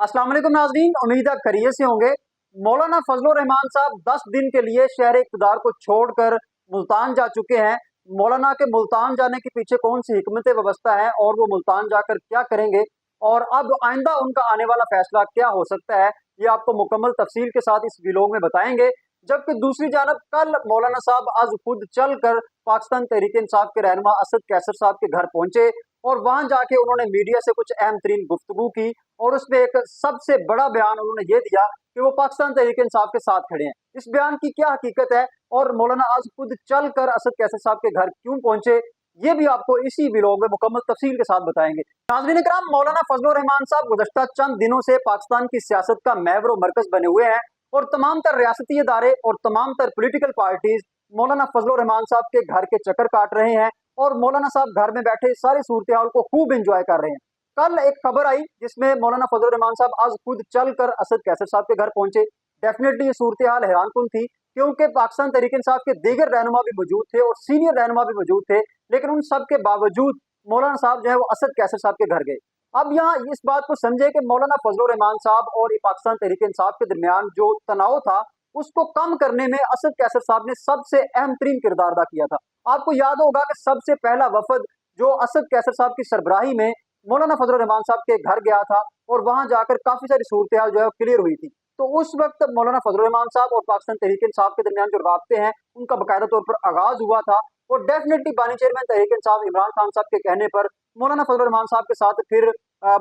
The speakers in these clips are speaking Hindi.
अस्सलाम वालेकुम नाज़रीन, उम्मीद है खैरियत से होंगे। मौलाना फजलुर रहमान साहब 10 दिन के लिए शहर इक़्तिदार को छोड़कर मुल्तान जा चुके हैं। मौलाना के मुल्तान जाने के पीछे कौन सी हिकमत व्यवस्था है और वो मुल्तान जाकर क्या करेंगे और अब आइंदा उनका आने वाला फैसला क्या हो सकता है, ये आपको मुकम्मल तफसील के साथ इस व्लॉग में बताएंगे। जबकि दूसरी जानब कल मौलाना साहब आज खुद चलकर पाकिस्तान तहरीक इंसाफ के रहनुमा असद कैसर साहब के घर पहुंचे और वहां जाके उन्होंने मीडिया से कुछ अहम तरीन गुफ्तगू की और उसमें एक सबसे बड़ा बयान उन्होंने ये दिया कि वो पाकिस्तान तहरीक इंसाफ के साथ खड़े हैं। इस बयान की क्या हकीकत है और मौलाना आज खुद चलकर असद कैसर साहब के घर क्यों पहुंचे, ये भी आपको इसी व्लॉग में मुकम्मल तफसील के साथ बताएंगे। नाज़रीन इकराम, मौलाना फजलुर रहमान साहब गुज़श्ता चंद दिनों से पाकिस्तान की सियासत का महवर व मरकज बने हुए हैं और तमाम तर रियासती इदारे और तमाम तर पोलिटिकल पार्टीज मौलाना फजलुर रहमान साहब के घर के चक्कर काट रहे हैं और मौलाना साहब घर में बैठे सारी सूरत हाल को खूब इंजॉय कर रहे हैं। कल एक खबर आई जिसमें मौलाना फजलुर रहमान साहब आज खुद चलकर असद कैसर साहब के घर पहुंचे। डेफिनेटली ये सूरत हाल हैरानकुन थी क्योंकि पाकिस्तान तहरीक इंसाफ के दीगर रहनुमा भी मौजूद थे और सीनियर रहनुमा भी मौजूद थे, लेकिन उन सब के बावजूद मौलाना साहब जो है वो असद कैसर साहब के घर गए। अब यहाँ इस बात को समझे कि मौलाना फजलुर रहमान साहब और पाकिस्तान तहरीक इंसाफ के दरमियान जो तनाव था उसको कम करने में असद कैसर साहब ने सबसे अहम तरीन किरदार अदा किया था। आपको याद होगा कि सबसे पहला वफद जो असद कैसर साहब की सरबराही में मौलाना फजलुर रहमान साहब के घर गया था और वहां जाकर काफी सारी सूरत हाल जो है क्लियर हुई थी। तो उस वक्त मौलाना फजलुर रहमान साहब और पाकिस्तान तहरीक इंसाफ के दरमियान जो राब्ते हैं उनका बाकायदा तौर पर आगाज हुआ था और डेफिनेटली बानी चेयरमैन तहरीक इंसाफ इमरान खान साहब के कहने पर मौलाना फजलुर रहमान साहब के साथ फिर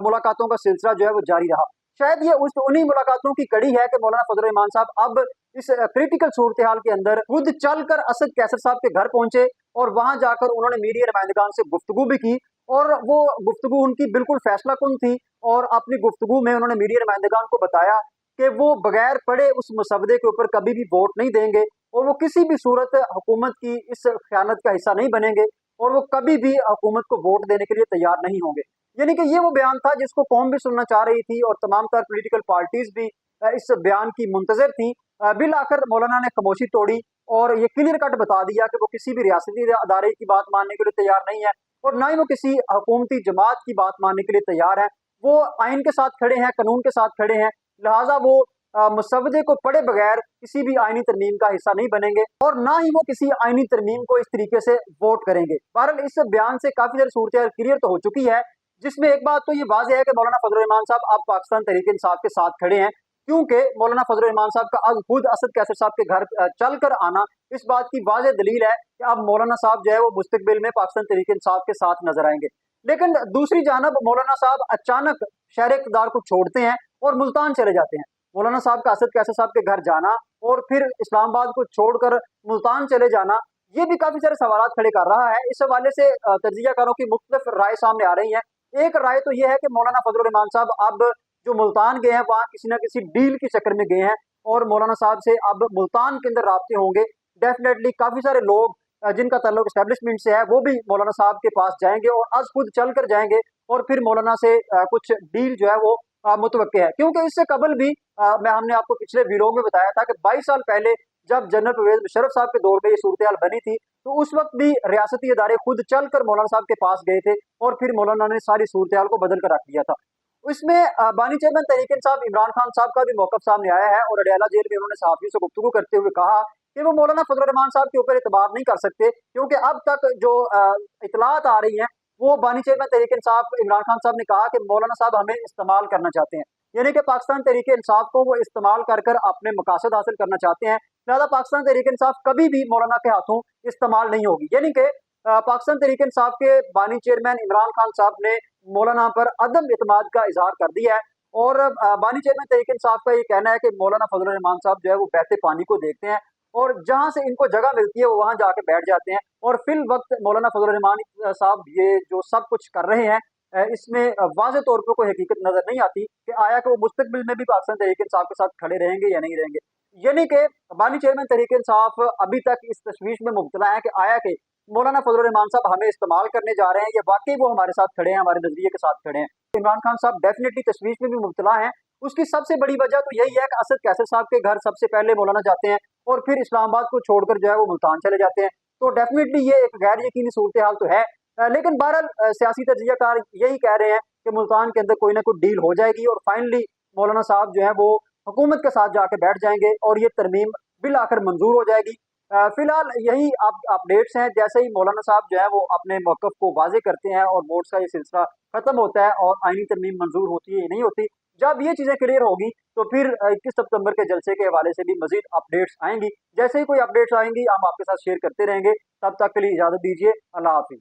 मुलाकातों का सिलसिला जो है वो जारी रहा। शायद ये उन्हीं मुलाकातों की कड़ी है कि मौलाना फजलुर रहमान साहब अब इस क्रिटिकल सूरत हाल के अंदर खुद चलकर असद कैसर साहब के घर पहुंचे और वहां जाकर उन्होंने मीडिया नुमाइंदगान से गुफ्तगू भी की और वो गुफ्तगू उनकी बिल्कुल फैसला कुन थी और अपनी गुफ्तगू में उन्होंने मीडिया नुमाइंदगान को बताया कि वो बगैर पढ़े उस मसवदे के ऊपर कभी भी वोट नहीं देंगे और वो किसी भी सूरत हुकूमत की इस ख़यानत का हिस्सा नहीं बनेंगे और वो कभी भी हुकूमत को वोट देने के लिए तैयार नहीं होंगे। यानी कि ये वो बयान था जिसको कौम भी सुनना चाह रही थी और तमाम तर पोलिटिकल पार्टीज भी इस बयान की मुंतजर थी। बिल आखिर मौलाना ने खामोशी तोड़ी और ये क्लियर कट बता दिया कि वो किसी भी रियासती अदारे की बात मानने के लिए तैयार नहीं है और ना ही वो किसी हुकूमती जमात की बात मानने के लिए तैयार है। वो आइन के साथ खड़े हैं, कानून के साथ खड़े हैं, लिहाजा वो मुसवदे को पढ़े बगैर किसी भी आइनी तरमीम का हिस्सा नहीं बनेंगे और ना ही वो किसी आइनी तरमीम को इस तरीके से वोट करेंगे। बहरहाल इस बयान से काफी सारी सूरत क्लियर तो हो चुकी है, जिसमें एक बात तो ये वाज़ेह है कि मौलाना फजलुर रहमान साहब अब पाकिस्तान तहरीक इंसाफ के साथ खड़े हैं क्योंकि मौलाना फजलुर रहमान साहब का अब खुद असद कैसर साहब के घर चलकर आना इस बात की वाज़ेह दलील है कि अब मौलाना साहब जो है वो मुस्तकबिल में पाकिस्तान तहरीक इंसाफ के साथ नजर आएंगे। लेकिन दूसरी जानब मौलाना साहब अचानक शहर इक़्तिदार को छोड़ते हैं और मुल्तान चले जाते हैं। मौलाना साहब का असद कैसर साहब के घर जाना और फिर इस्लामाबाद को छोड़कर मुल्तान चले जाना, ये भी काफी सारे सवाल खड़े कर रहा है। इस हवाले से तज्जियाकारों की मुख्तलिफ राय सामने आ रही है। एक राय तो यह है कि मौलाना फजलुर रहमान साहब अब जो मुल्तान गए हैं वहाँ किसी न किसी डील के चक्कर में गए हैं और मौलाना साहब से अब मुल्तान के अंदर राब्ते होंगे। डेफिनेटली काफी सारे लोग जिनका ताल्लुक एस्टेब्लिशमेंट से है वो भी मौलाना साहब के पास जाएंगे और आज खुद चल कर जाएंगे और फिर मौलाना से कुछ डील जो है वो मुतवक्के है। क्योंकि इससे कबल भी हमने आपको पिछले वीडियो में बताया था कि 22 साल पहले जब जनरल परवेज मुशर्रफ साहब के दौर में ये सूरत हाल बनी थी तो उस वक्त भी रियासती इदारे खुद चलकर मौलाना साहब के पास गए थे और फिर मौलाना ने सारी सूरत हाल को बदल कर रख दिया था। इसमें बानी चेयरमैन तहरीक इंसाफ इमरान खान साहब का भी मौक़िफ़ सामने आया है और अडयाला जेल में उन्होंने सहाफ़ियों से गुफ्तगू करते हुए कहा कि वो मौलाना फजलुर रहमान साहब के ऊपर एतबार नहीं कर सकते क्योंकि अब तक जो इतलात आ रही हैं वो बानी चेयरमैन तहरीक इंसाफ इमरान खान साहब ने कहा कि मौलाना साहब हमें इस्तेमाल करना चाहते हैं, यानी कि पाकिस्तान तहरीक इंसाफ को वो इस्तेमाल कर कर अपने मकासद हासिल करना चाहते हैं। लिहाजा पाकिस्तान तहरीक इंसाफ कभी भी मौलाना के हाथों इस्तेमाल नहीं होगी। यानी कि पाकिस्तान तहरीक इंसाफ के बानी चेयरमैन इमरान खान साहब ने मौलाना पर अदम इतमाद का इजहार कर दिया है और बानी चेयरमैन तहरीक इंसाफ का ये कहना है कि मौलाना फजलुर रहमान साहब जो है वो बहते पानी को देखते हैं और जहां से इनको जगह मिलती है वो वहां जाके बैठ जाते हैं और फिल वक्त मौलाना फजलुर रहमान साहब ये जो सब कुछ कर रहे हैं इसमें वाज़े तौर पर कोई हकीकत नजर नहीं आती कि आया कि वो मुस्तकबिल में भी पाकिस्तान तहरीक इंसाफ के साथ खड़े रहेंगे या नहीं रहेंगे। यानी कि बानी चेयरमैन तहरीक इंसाफ अभी तक इस तशवीश में मुब्तला है कि आया कि मौलाना फजलुर रहमान साहब हमें इस्तेमाल करने जा रहे हैं या वाकई वो हमारे साथ खड़े हैं, हमारे नजरिए के साथ खड़े हैं। इमरान खान साहब डेफिनेटली तशवीश में भी मुब्तला है। उसकी सबसे बड़ी वजह तो यही है कि असद कैसर साहब के घर सबसे पहले मौलाना जाते हैं और फिर इस्लामाबाद को छोड़कर जो है वो मुल्तान चले जाते हैं। तो डेफिनेटली ये एक गैर यकीनी सूरत हाल तो है, लेकिन बहरहाल सियासी तज्जियाकार यही कह रहे हैं कि मुल्तान के अंदर कोई ना कोई डील हो जाएगी और फाइनली मौलाना साहब जो है वो हुकूमत के साथ जाके बैठ जाएंगे और ये तरमीम बिल आकर मंजूर हो जाएगी। फिलहाल यही अपडेट्स हैं। जैसे ही मौलाना साहब जो है वो अपने मौकफ को वाजे करते हैं और वोट्स का ये सिलसिला खत्म होता है और आईनी तरमीम मंजूर होती है या नहीं होती, जब ये चीजें क्लियर होगी तो फिर 21 सितंबर के जलसे के हवाले से भी मजीद अपडेट्स आएंगी। जैसे ही कोई अपडेट्स आएंगी हम आपके साथ शेयर करते रहेंगे। तब तक के लिए इजाजत दीजिए। अल्लाह हाफिज।